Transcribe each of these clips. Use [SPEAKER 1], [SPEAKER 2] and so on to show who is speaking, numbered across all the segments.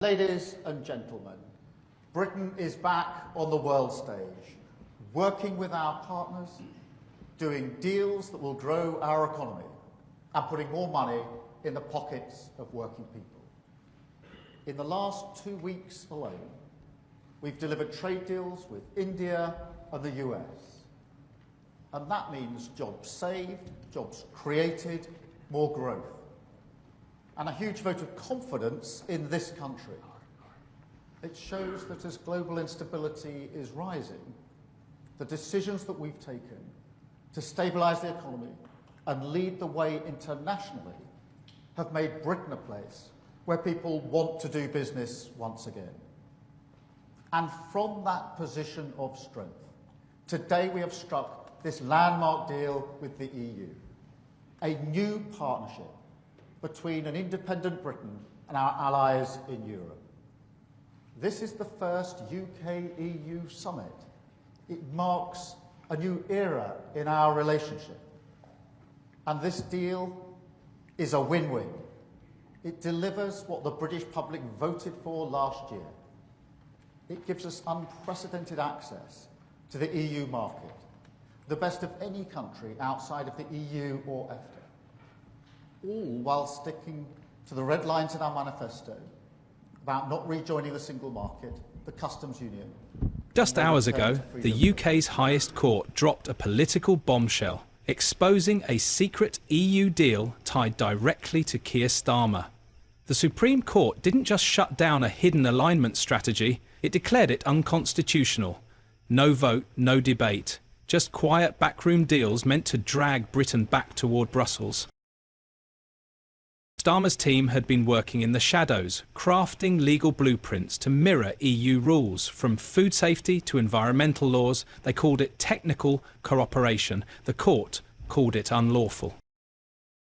[SPEAKER 1] Ladies and gentlemen, Britain is back on the world stage, working with our partners, doing deals that will grow our economy and putting more money in the pockets of working people. In the last 2 weeks alone, we've delivered trade deals with India and the US. And that means jobs saved, jobs created, more growth, and a huge vote of confidence in this country. It shows that as global instability is rising, the decisions that we've taken to stabilise the economy and lead the way internationally have made Britain a place where people want to do business once again. And from that position of strength, today we have struck this landmark deal with the EU, a new partnership between an independent Britain and our allies in Europe. This is the first UK-EU summit. It marks a new era in our relationship. And this deal is a win-win. It delivers what the British public voted for last year. It gives us unprecedented access to the EU market, the best of any country outside of the EU or EFTA, all while sticking to the red lines in our manifesto about not rejoining the single market, the customs union.
[SPEAKER 2] Just hours ago, the UK's highest court dropped a political bombshell, exposing a secret EU deal tied directly to Keir Starmer. The Supreme Court didn't just shut down a hidden alignment strategy, it declared it unconstitutional. No vote, no debate, just quiet backroom deals meant to drag Britain back toward Brussels. Starmer's team had been working in the shadows, crafting legal blueprints to mirror EU rules, from food safety to environmental laws. They called it technical cooperation. The court called it unlawful.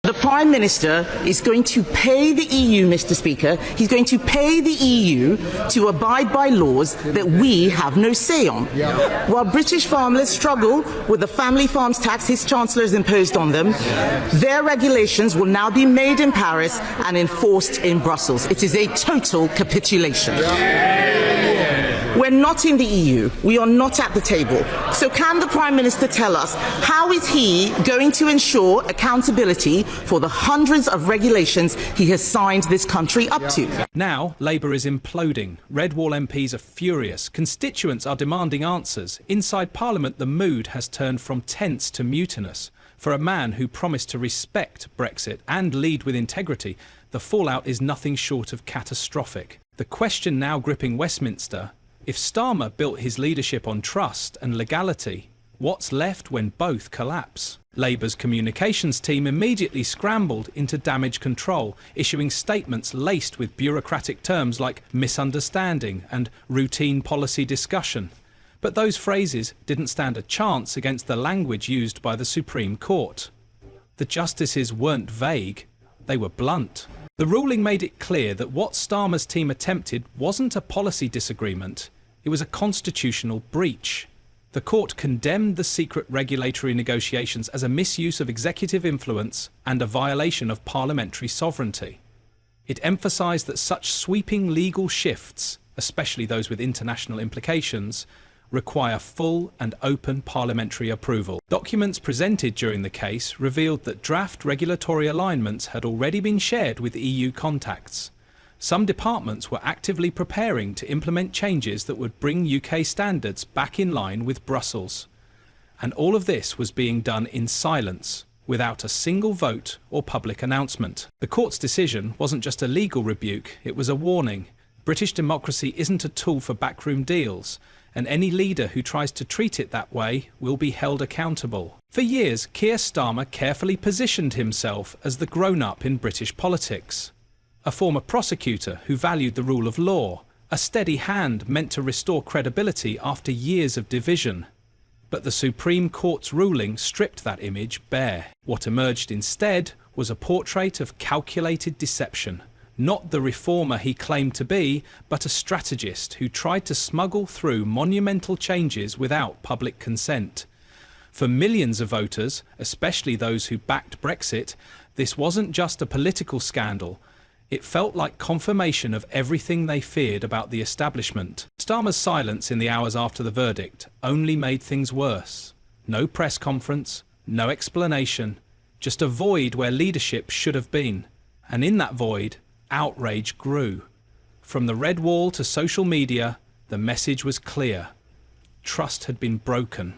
[SPEAKER 3] The Prime Minister is going to pay the EU, Mr. Speaker. He's going to pay the EU to abide by laws that we have no say on. While British farmers struggle with the family farms tax his Chancellor has imposed on them, their regulations will now be made in Paris and enforced in Brussels. It is a total capitulation. We're not in the EU. We are not at the table. So can the Prime Minister tell us how is he going to ensure accountability for the hundreds of regulations he has signed this country up to?
[SPEAKER 2] Now, Labour is imploding. Red Wall MPs are furious. Constituents are demanding answers. Inside Parliament, the mood has turned from tense to mutinous. For a man who promised to respect Brexit and lead with integrity, the fallout is nothing short of catastrophic. The question now gripping Westminster: if Starmer built his leadership on trust and legality, what's left when both collapse? Labour's communications team immediately scrambled into damage control, issuing statements laced with bureaucratic terms like misunderstanding and routine policy discussion. But those phrases didn't stand a chance against the language used by the Supreme Court. The justices weren't vague, they were blunt. The ruling made it clear that what Starmer's team attempted wasn't a policy disagreement, it was a constitutional breach. The court condemned the secret regulatory negotiations as a misuse of executive influence and a violation of parliamentary sovereignty. It emphasised that such sweeping legal shifts, especially those with international implications, require full and open parliamentary approval. Documents presented during the case revealed that draft regulatory alignments had already been shared with EU contacts. Some departments were actively preparing to implement changes that would bring UK standards back in line with Brussels. And all of this was being done in silence, without a single vote or public announcement. The court's decision wasn't just a legal rebuke, it was a warning. British democracy isn't a tool for backroom deals, and any leader who tries to treat it that way will be held accountable. For years, Keir Starmer carefully positioned himself as the grown-up in British politics. A former prosecutor who valued the rule of law, a steady hand meant to restore credibility after years of division. But the Supreme Court's ruling stripped that image bare. What emerged instead was a portrait of calculated deception. Not the reformer he claimed to be, but a strategist who tried to smuggle through monumental changes without public consent. For millions of voters, especially those who backed Brexit, this wasn't just a political scandal. It felt like confirmation of everything they feared about the establishment. Starmer's silence in the hours after the verdict only made things worse. No press conference, no explanation, just a void where leadership should have been. And in that void, outrage grew. From the red wall to social media, the message was clear. Trust had been broken,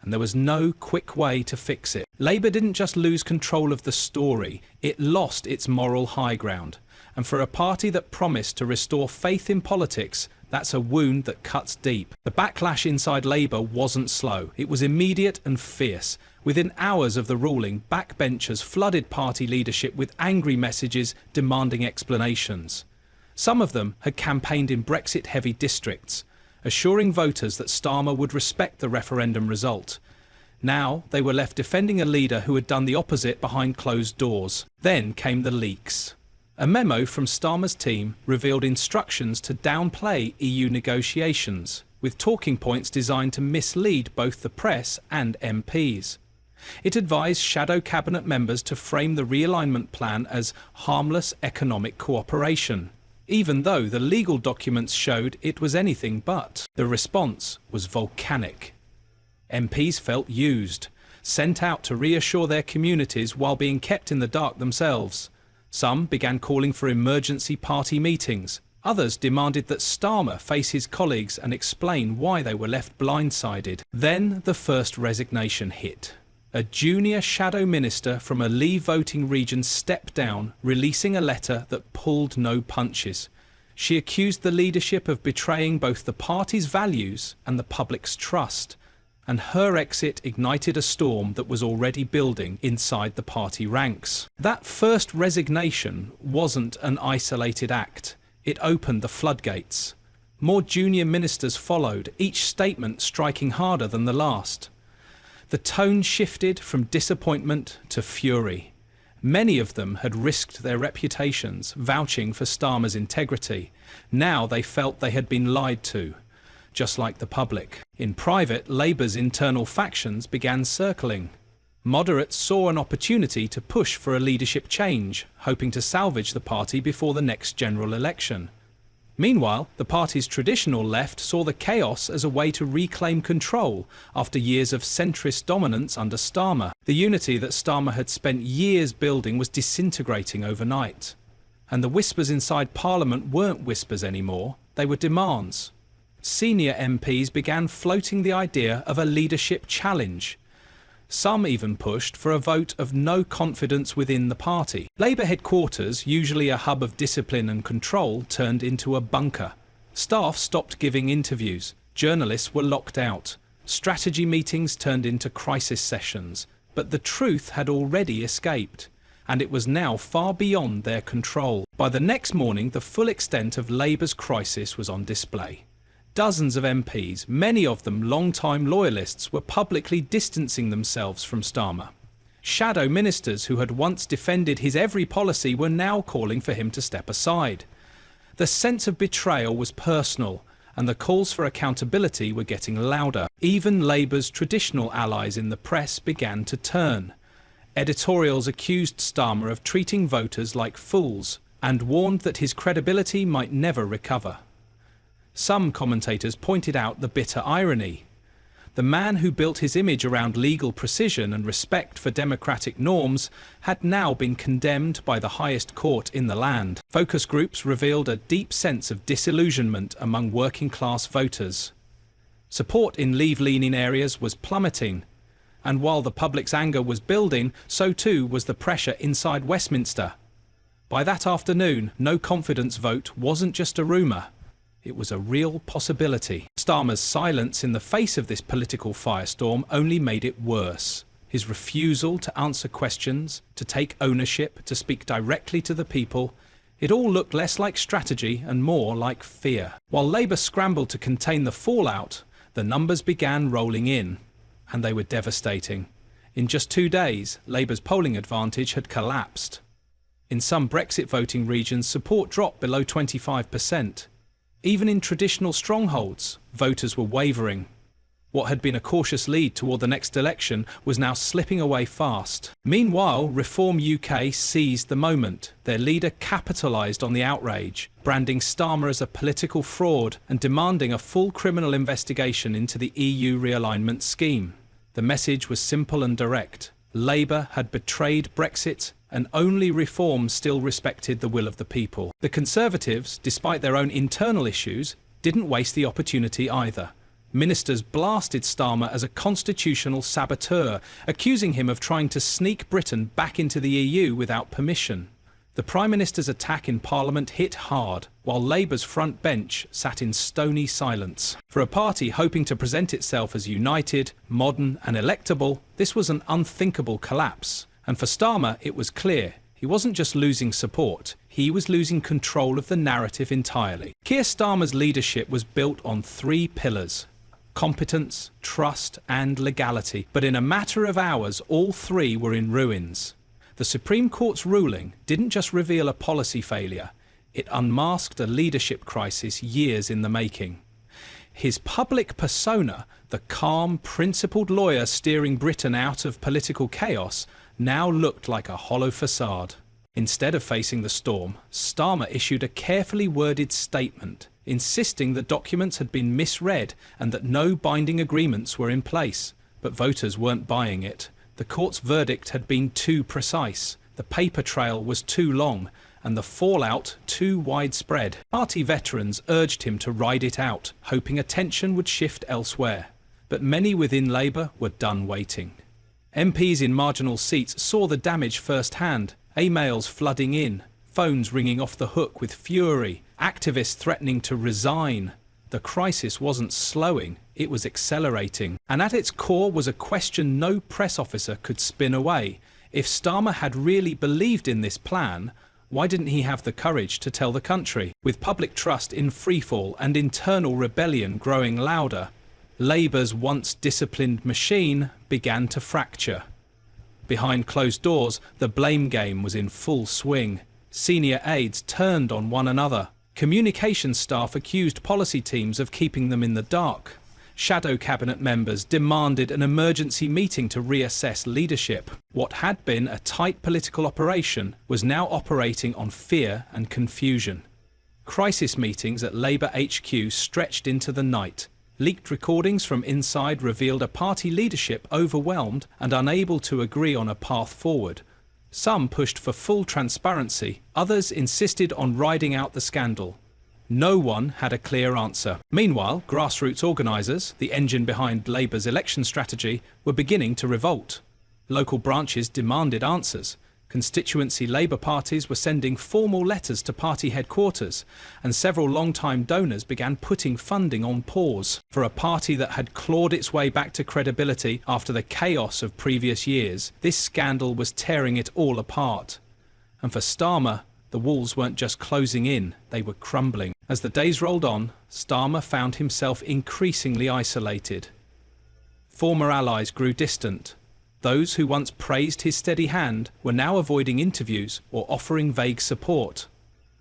[SPEAKER 2] and there was no quick way to fix it. Labour didn't just lose control of the story, it lost its moral high ground. And for a party that promised to restore faith in politics, that's a wound that cuts deep. The backlash inside Labour wasn't slow. It was immediate and fierce. Within hours of the ruling, backbenchers flooded party leadership with angry messages demanding explanations. Some of them had campaigned in Brexit-heavy districts, assuring voters that Starmer would respect the referendum result. Now they were left defending a leader who had done the opposite behind closed doors. Then came the leaks. A memo from Starmer's team revealed instructions to downplay EU negotiations, with talking points designed to mislead both the press and MPs. It advised shadow cabinet members to frame the realignment plan as harmless economic cooperation, even though the legal documents showed it was anything but. The response was volcanic. MPs felt used, sent out to reassure their communities while being kept in the dark themselves. Some began calling for emergency party meetings. Others demanded that Starmer face his colleagues and explain why they were left blindsided. Then the first resignation hit. A junior shadow minister from a Leave voting region stepped down, releasing a letter that pulled no punches. She accused the leadership of betraying both the party's values and the public's trust, and her exit ignited a storm that was already building inside the party ranks. That first resignation wasn't an isolated act. It opened the floodgates. More junior ministers followed, each statement striking harder than the last. The tone shifted from disappointment to fury. Many of them had risked their reputations, vouching for Starmer's integrity. Now they felt they had been lied to, just like the public. In private, Labour's internal factions began circling. Moderates saw an opportunity to push for a leadership change, hoping to salvage the party before the next general election. Meanwhile, the party's traditional left saw the chaos as a way to reclaim control after years of centrist dominance under Starmer. The unity that Starmer had spent years building was disintegrating overnight. And the whispers inside Parliament weren't whispers anymore, they were demands. Senior MPs began floating the idea of a leadership challenge. Some even pushed for a vote of no confidence within the party. Labour headquarters, usually a hub of discipline and control, turned into a bunker. Staff stopped giving interviews. Journalists were locked out. Strategy meetings turned into crisis sessions. But the truth had already escaped, and it was now far beyond their control. By the next morning, the full extent of Labour's crisis was on display. Dozens of MPs, many of them long-time loyalists, were publicly distancing themselves from Starmer. Shadow ministers who had once defended his every policy were now calling for him to step aside. The sense of betrayal was personal, and the calls for accountability were getting louder. Even Labour's traditional allies in the press began to turn. Editorials accused Starmer of treating voters like fools, and warned that his credibility might never recover. Some commentators pointed out the bitter irony. The man who built his image around legal precision and respect for democratic norms had now been condemned by the highest court in the land. Focus groups revealed a deep sense of disillusionment among working-class voters. Support in Leave-leaning areas was plummeting, and while the public's anger was building, so too was the pressure inside Westminster. By that afternoon, no confidence vote wasn't just a rumour. It was a real possibility. Starmer's silence in the face of this political firestorm only made it worse. His refusal to answer questions, to take ownership, to speak directly to the people, it all looked less like strategy and more like fear. While Labour scrambled to contain the fallout, the numbers began rolling in, and they were devastating. In just 2 days, Labour's polling advantage had collapsed. In some Brexit voting regions, support dropped below 25%. Even in traditional strongholds, voters were wavering. What had been a cautious lead toward the next election was now slipping away fast. Meanwhile, Reform UK seized the moment. Their leader capitalised on the outrage, branding Starmer as a political fraud and demanding a full criminal investigation into the EU realignment scheme. The message was simple and direct. Labour had betrayed Brexit, and only Reform still respected the will of the people. The Conservatives, despite their own internal issues, didn't waste the opportunity either. Ministers blasted Starmer as a constitutional saboteur, accusing him of trying to sneak Britain back into the EU without permission. The Prime Minister's attack in Parliament hit hard, while Labour's front bench sat in stony silence. For a party hoping to present itself as united, modern and electable, this was an unthinkable collapse. And for Starmer, it was clear. He wasn't just losing support, he was losing control of the narrative entirely. Keir Starmer's leadership was built on 3 pillars: competence, trust and legality. But in a matter of hours, all 3 were in ruins. The Supreme Court's ruling didn't just reveal a policy failure, it unmasked a leadership crisis years in the making. His public persona, the calm, principled lawyer steering Britain out of political chaos, now looked like a hollow facade. Instead of facing the storm, Starmer issued a carefully worded statement, insisting that documents had been misread and that no binding agreements were in place. But voters weren't buying it. The court's verdict had been too precise, the paper trail was too long, and the fallout too widespread. Party veterans urged him to ride it out, hoping attention would shift elsewhere. But many within Labour were done waiting. MPs in marginal seats saw the damage firsthand, emails flooding in, phones ringing off the hook with fury, activists threatening to resign. The crisis wasn't slowing, it was accelerating. And at its core was a question no press officer could spin away. If Starmer had really believed in this plan, why didn't he have the courage to tell the country? With public trust in freefall and internal rebellion growing louder, Labour's once disciplined machine began to fracture. Behind closed doors, the blame game was in full swing. Senior aides turned on one another. Communications staff accused policy teams of keeping them in the dark. Shadow cabinet members demanded an emergency meeting to reassess leadership. What had been a tight political operation was now operating on fear and confusion. Crisis meetings at Labour HQ stretched into the night. Leaked recordings from inside revealed a party leadership overwhelmed and unable to agree on a path forward. Some pushed for full transparency, others insisted on riding out the scandal. No one had a clear answer. Meanwhile, grassroots organisers, the engine behind Labour's election strategy, were beginning to revolt. Local branches demanded answers. Constituency Labour parties were sending formal letters to party headquarters, and several long-time donors began putting funding on pause. For a party that had clawed its way back to credibility after the chaos of previous years, this scandal was tearing it all apart. And for Starmer, the walls weren't just closing in, they were crumbling. As the days rolled on, Starmer found himself increasingly isolated. Former allies grew distant. Those who once praised his steady hand were now avoiding interviews or offering vague support.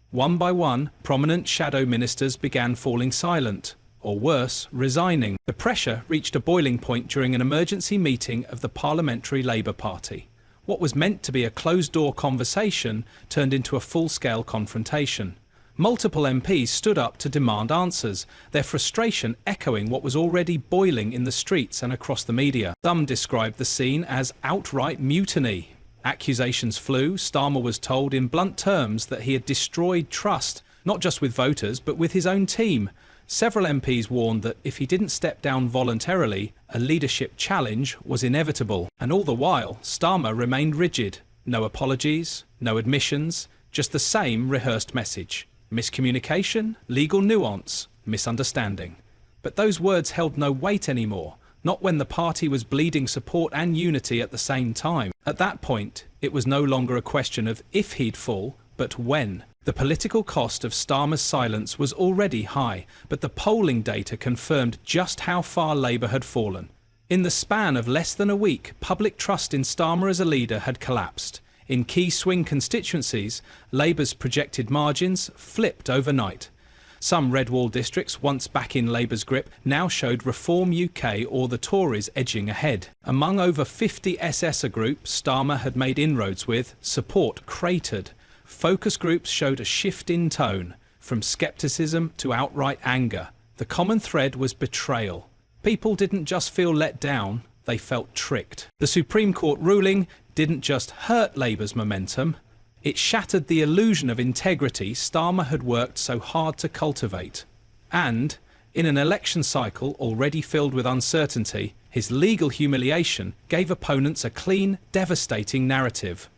[SPEAKER 2] One by one, prominent shadow ministers began falling silent, or worse, resigning. The pressure reached a boiling point during an emergency meeting of the Parliamentary Labour Party. What was meant to be a closed-door conversation turned into a full-scale confrontation. Multiple MPs stood up to demand answers, their frustration echoing what was already boiling in the streets and across the media. Some described the scene as outright mutiny. Accusations flew. Starmer was told in blunt terms that he had destroyed trust, not just with voters, but with his own team. Several MPs warned that if he didn't step down voluntarily, a leadership challenge was inevitable. And all the while, Starmer remained rigid. No apologies, no admissions, just the same rehearsed message. Miscommunication, legal nuance, misunderstanding. But those words held no weight anymore, not when the party was bleeding support and unity at the same time. At that point, it was no longer a question of if he'd fall, but when. The political cost of Starmer's silence was already high, but the polling data confirmed just how far Labour had fallen. In the span of less than a week, public trust in Starmer as a leader had collapsed. In key swing constituencies, Labour's projected margins flipped overnight. Some red wall districts, once back in Labour's grip, now showed Reform UK or the Tories edging ahead. Among over 50 SSer groups Starmer had made inroads with, support cratered. Focus groups showed a shift in tone, from scepticism to outright anger. The common thread was betrayal. People didn't just feel let down, they felt tricked. The Supreme Court ruling didn't just hurt Labour's momentum, it shattered the illusion of integrity Starmer had worked so hard to cultivate. And, in an election cycle already filled with uncertainty, his legal humiliation gave opponents a clean, devastating narrative.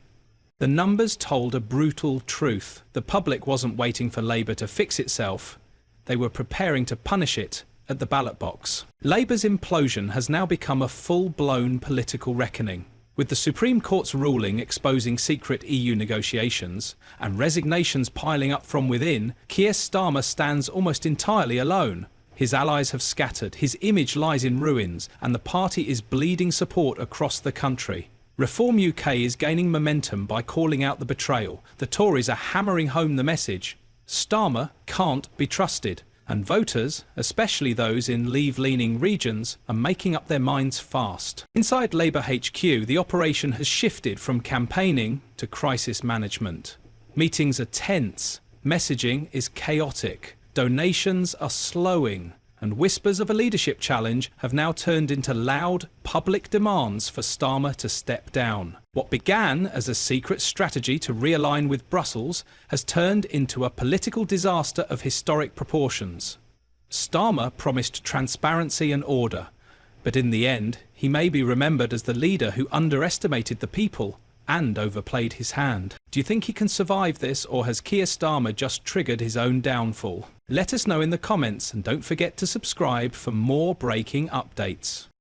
[SPEAKER 2] The numbers told a brutal truth. The public wasn't waiting for Labour to fix itself. They were preparing to punish it at the ballot box. Labour's implosion has now become a full-blown political reckoning. With the Supreme Court's ruling exposing secret EU negotiations and resignations piling up from within, Keir Starmer stands almost entirely alone. His allies have scattered, his image lies in ruins, and the party is bleeding support across the country. Reform UK is gaining momentum by calling out the betrayal. The Tories are hammering home the message. Starmer can't be trusted. And voters, especially those in Leave-leaning regions, are making up their minds fast. Inside Labour HQ, the operation has shifted from campaigning to crisis management. Meetings are tense, messaging is chaotic, donations are slowing, and whispers of a leadership challenge have now turned into loud, public demands for Starmer to step down. What began as a secret strategy to realign with Brussels has turned into a political disaster of historic proportions. Starmer promised transparency and order, but in the end, he may be remembered as the leader who underestimated the people and overplayed his hand. Do you think he can survive this, or has Keir Starmer just triggered his own downfall? Let us know in the comments, and don't forget to subscribe for more breaking updates.